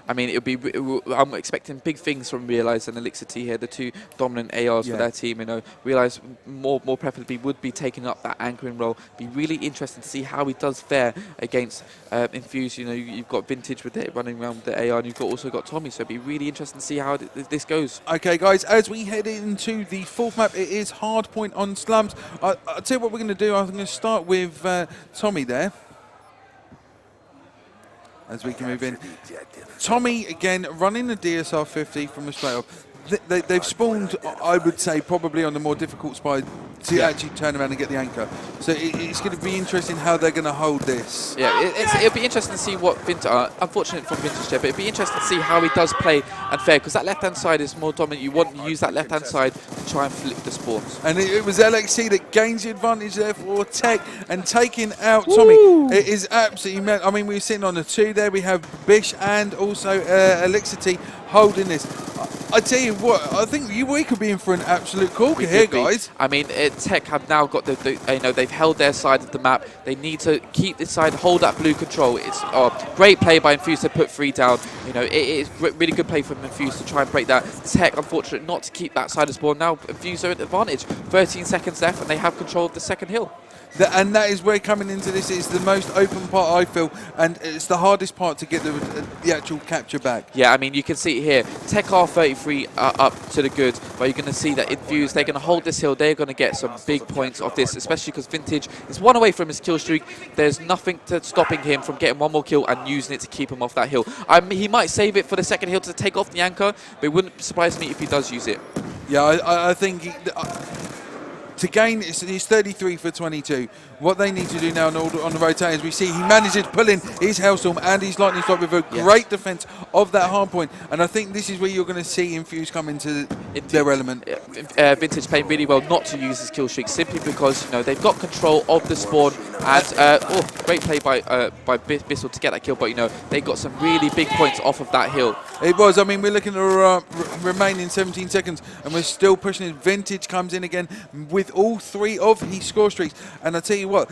I mean, I'm expecting big things from Realize and Elixir T here, the two dominant ARs for their team. You know, Realize more preferably would be taking up that anchoring role. Be really interesting to see how he does fare against Infused. You know, you've got Vintage with it running around with the AR, and you've also got Tommy. So it'd be really interesting to see how this goes. Okay, guys, as we head into the fourth map, it is Hardpoint on Slums. I'll tell you what we're going to do. I'm going to start with Tommy there, as we can move in. Tommy, again, running the DSR 50 from the straight off. They've spawned, I would say, probably on the more difficult spot to actually turn around and get the anchor. So it's going to be interesting how they're going to hold this. Yeah, it'll be interesting to see what Vintage, unfortunate from Vintage there, but it'll be interesting to see how he does play and fare, because that left-hand side is more dominant. You want to use that left-hand side to try and flip the spawns. And it was LXC that gains the advantage there for TEC, and taking out Tommy. It is absolutely mad. I mean, we're sitting on the 2 there. We have Bish and also Elixir T holding this. I tell you what, I think we could be in for an absolute corker here, guys. I mean, TEC have now got you know, they've held their side of the map. They need to keep this side, hold that blue control. It's great play by Infused to put 3 down. You know, it is really good play from Infused to try and break that. TEC, unfortunate not to keep that side of spawn. Now Infused are at advantage. 13 seconds left, and they have control of the second hill. And that is where coming into this is the most open part, I feel, and it's the hardest part to get the actual capture back. Yeah, I mean, you can see it here. TEC are 33 up to the good, but you're going to see that Infused, they're going to hold this hill. They're going to get some big points off this, especially because Vintage is 1 away from his kill streak. There's nothing stopping him from getting 1 more kill and using it to keep him off that hill. He might save it for the second hill to take off the anchor, but it wouldn't surprise me if he does use it. Yeah, I think... to gain, it's 33 for 22. What they need to do now on the rotate, as we see, he manages to pull in his Hailstorm and his Lightning Strike with a great defense of that hard point. And I think this is where you're going to see Infused come into their element. Vintage playing really well not to use his kill streak, simply because, you know, they've got control of the spawn. And great play by Bissell to get that kill, but, you know, they got some really big points off of that hill. It was. I mean, we're looking at remaining 17 seconds, and we're still pushing it. Vintage comes in again with all 3 of his score streaks. And I tell you what,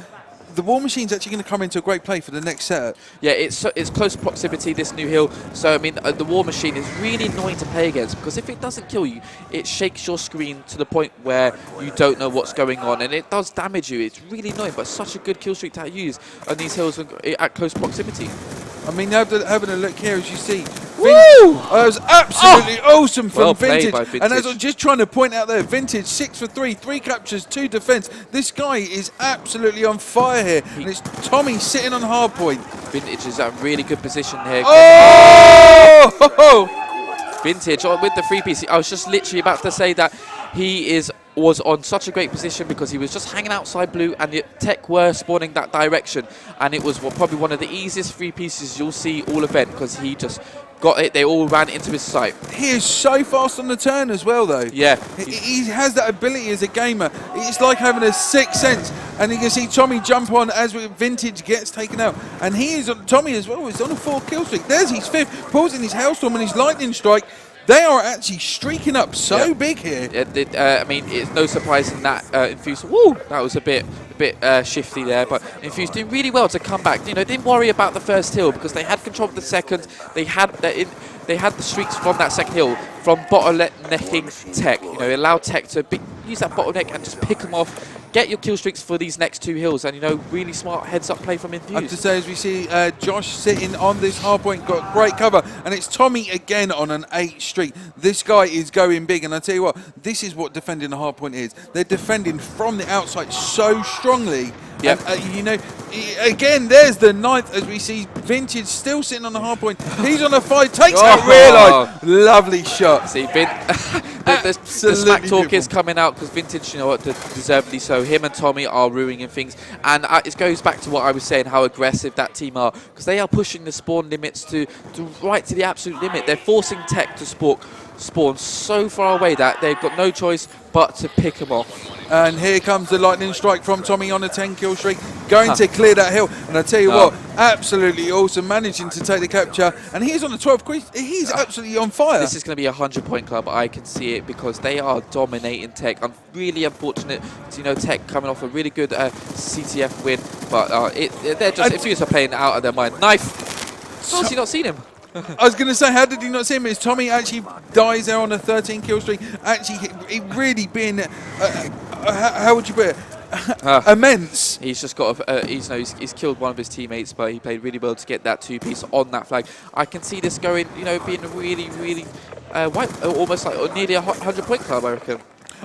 the War Machine's actually going to come into a great play for the next set. Yeah, it's close proximity, this new hill. So, I mean, the War Machine is really annoying to play against, because if it doesn't kill you, it shakes your screen to the point where you don't know what's going on, and it does damage you. It's really annoying, but such a good kill streak to use on these hills at close proximity. I mean, having a look here, as you see, that was absolutely awesome from Vintage. And as I'm just trying to point out there, Vintage 6 for 3, 3 captures, 2 defense. This guy is absolutely on fire here, and it's Tommy sitting on hard point. Vintage is at a really good position here. Vintage with the 3-piece. I was just literally about to say that he was on such a great position, because he was just hanging outside blue, and the TEC were spawning that direction, and it was probably one of the easiest 3 pieces you'll see all event, because he just got it. They all ran into his sight. He is so fast on the turn as well, though. Yeah. He has that ability as a gamer. It's like having a sixth sense. And you can see Tommy jump on as Vintage gets taken out. And Tommy as well is on a 4 kill streak. There's his 5th, pulls in his Hailstorm and his Lightning Strike. They are actually streaking up so big here. I mean, it's no surprise in that Infused. Woo! That was a bit shifty there, but Infused doing really well to come back. You know, didn't worry about the first hill, because they had control of the second. They had the streaks from that second hill, from bottlenecking TEC. You know, allowed TEC to use that bottleneck and just pick them off. Get your kill streaks for these next 2 hills, and, you know, really smart heads-up play from Infused. I have to say, as we see Josh sitting on this hard point, got great cover, and it's Tommy again on an 8 streak. This guy is going big, and I tell you what, this is what defending a hard point is. They're defending from the outside so strongly. Yep. And, you know, again, there's the 9th, as we see Vintage still sitting on the hard point. He's on a 5, takes out Realize. Lovely shot. See, the smack talk is coming out, because Vintage, you know what, deservedly so. Him and Tommy are ruining things, and it goes back to what I was saying, how aggressive that team are, because they are pushing the spawn limits to right to the absolute limit. They're forcing TEC to spawn so far away that they've got no choice but to pick them off. And here comes the Lightning Strike from Tommy on a 10 kill streak, going to clear that hill. And I tell you what, absolutely awesome, managing to take the capture. And he's on the 12th. He's absolutely on fire. This is going to be a 100-point club. I can see it, because they are dominating TEC. I'm really unfortunate to, you know, TEC coming off a really good CTF win, but they're just, Infused are playing out of their mind. Knife. How has he not seen him? I was going to say, how did he not see him? Is Tommy actually dies there on a 13 kill streak? Actually, it really been, how would you put it? Immense. He's just got he's killed one of his teammates, but he played really well to get that 2-piece on that flag. I can see this going, being a really, really almost like nearly a 100-point club, I reckon.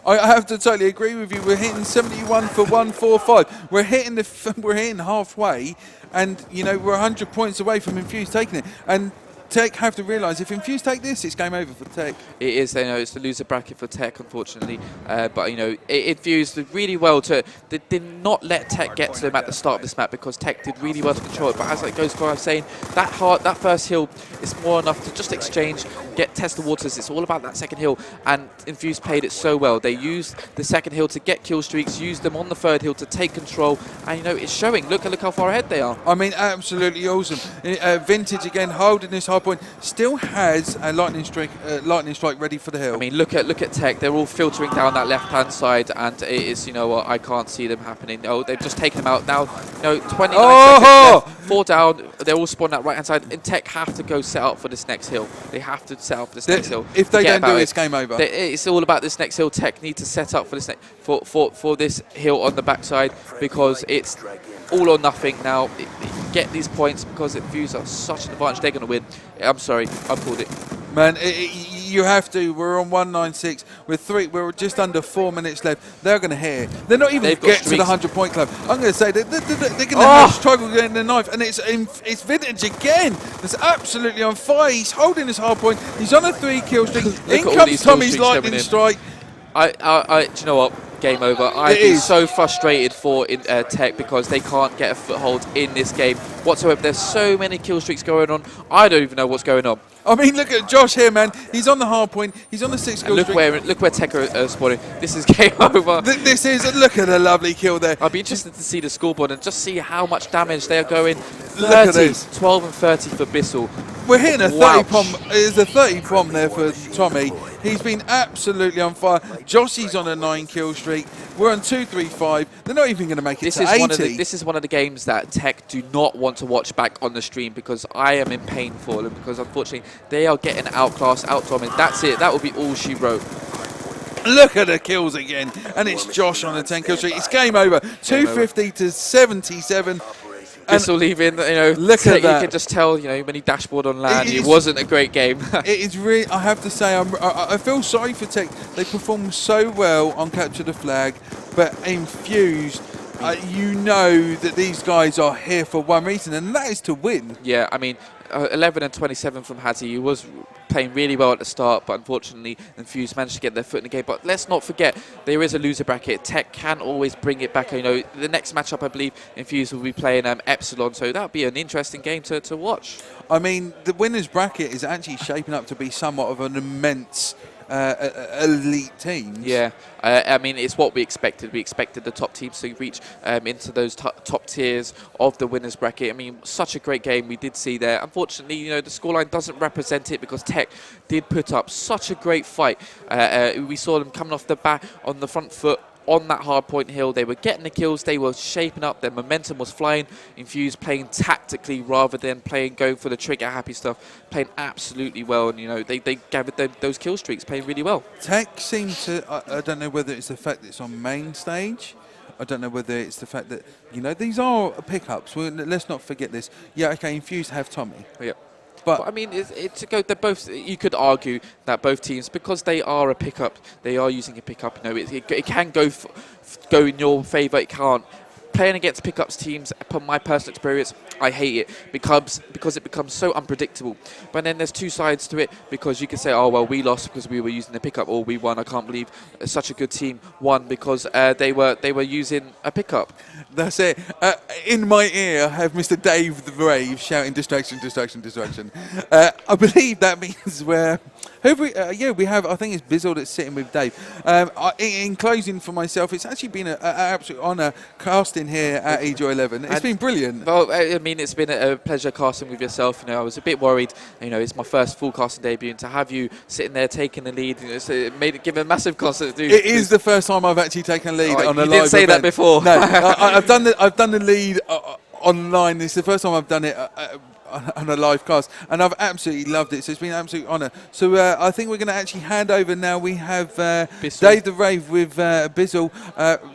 I have to totally agree with you. We're hitting 71 for 145. We're hitting halfway, and we're 100 points away from Infused taking it. And TEC have to realise if Infused take this, it's game over for TEC. It is, it's the loser bracket for TEC, unfortunately. But it Infused really well they did not let TEC get to them at the start of this map because TEC did really well to control it. But as it goes for, I'm saying that first hill is more enough to just exchange, test the waters. It's all about that second hill, and Infused played it so well. They used the second hill to get kill streaks, used them on the third hill to take control, and it's showing. Look how far ahead they are. I mean, absolutely awesome. Vintage again holding this high point, still has a lightning strike ready for the hill. I mean, look at TEC. They're all filtering down that left-hand side, and it is, I can't see them happening. Oh, they've just taken them out now. 29 seconds left, 4 down. They're all spawned out right-hand side, and TEC have to go set up for this next hill. They have to set up for this next hill. If they don't do it, it's game over. It's all about this next hill. TEC need to set up for this for this hill on the backside, because it's all or nothing now. Get these points because Infused are such an advantage. They're going to win. I'm sorry, I pulled it. Man, you have to. We're on 196. We're just under 4 minutes left. They're going to hit it. They're not even get to the 100-point club. I'm going to say they're going to have struggle getting the knife, and it's Vintage again. It's absolutely on fire. He's holding his hard point. He's on a 3-kill streak. In comes Tommy's lightning strike. Do you know what? Game over. I've been so frustrated for TEC because they can't get a foothold in this game whatsoever. There's so many kill streaks going on. I don't even know what's going on. I mean, look at Josh here, man. He's on the hard point. He's on the 6 kill streak. Look where TEC are spawning. This is game over. Look at a lovely kill there. I'd be interested to see the scoreboard and just see how much damage they are going. 30, 12 and 30 for Bissell. We're hitting a 30 pom. There's a 30 pom there for Tommy. He's been absolutely on fire. Jossie's on a 9 kill streak. We're on 2-3-5. They're not even going to make it to 80. This is one of the games that TEC do not want to watch back on the stream, because I am in pain for them, because unfortunately they are getting outclassed, out-dominated. That's it. That will be all she wrote. Look at the kills again. And it's Josh on a 10 kill streak. It's game over. 250 to 77. Bissell leaving, look at that. You can just tell, when he dashboard on land, it wasn't a great game. It is really, I have to say, I feel sorry for TEC. They performed so well on Capture the Flag, but Infused, you know that these guys are here for one reason, and that is to win. Yeah, I mean, 11 and 27 from Hattie. He was playing really well at the start, but unfortunately Infused managed to get their foot in the game. But let's not forget, there is a loser bracket. TEC can always bring it back. The next matchup, I believe, Infused will be playing Epsilon, so that'll be an interesting game to watch. I mean, the winners bracket is actually shaping up to be somewhat of an immense elite teams. Yeah, I mean, it's what we expected. We expected the top teams to reach into those top tiers of the winners bracket. I mean, such a great game we did see there. Unfortunately, the scoreline doesn't represent it, because TEC did put up such a great fight. We saw them coming off the back on the front foot on that hardpoint hill. They were getting the kills, they were shaping up, their momentum was flying. Infused playing tactically rather than going for the trigger happy stuff, playing absolutely well, and they gathered those kill streaks, playing really well. TEC seems to, I don't know whether it's the fact that it's on main stage, I don't know whether it's the fact that these are pickups. Let's not forget this. Yeah, okay, Infused have Tommy. Yeah. But I mean, they're both. You could argue that both teams, because they are a pickup, they are using a pickup. It can go in your favour. It can't. Playing against pickups teams, upon my personal experience, I hate it because it becomes so unpredictable. But then there's two sides to it, because you can say, oh well, we lost because we were using a pickup, or we won. I can't believe such a good team won because they were using a pickup. That's it. In my ear, I have Mr. Dave the Brave shouting distraction, distraction, distraction. I believe that means we're. We have, I think it's Bizzle that's sitting with Dave. In closing for myself, it's actually been an absolute honour casting here at EGL11. It's been brilliant. Well, I mean, it's been a pleasure casting with yourself. I was a bit worried. It's my first full casting debut, and to have you sitting there taking the lead, it gave a massive concert. It is the first time I've actually taken a lead on a live event. You didn't say that before. No, I've done the lead online. It's the first time I've done it on a live cast, and I've absolutely loved it. So it's been an absolute honour. So I think we're going to actually hand over now. We have Dave the Rave with Bizzle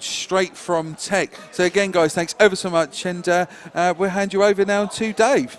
straight from TEC. So again, guys, thanks ever so much, and we'll hand you over now to Dave.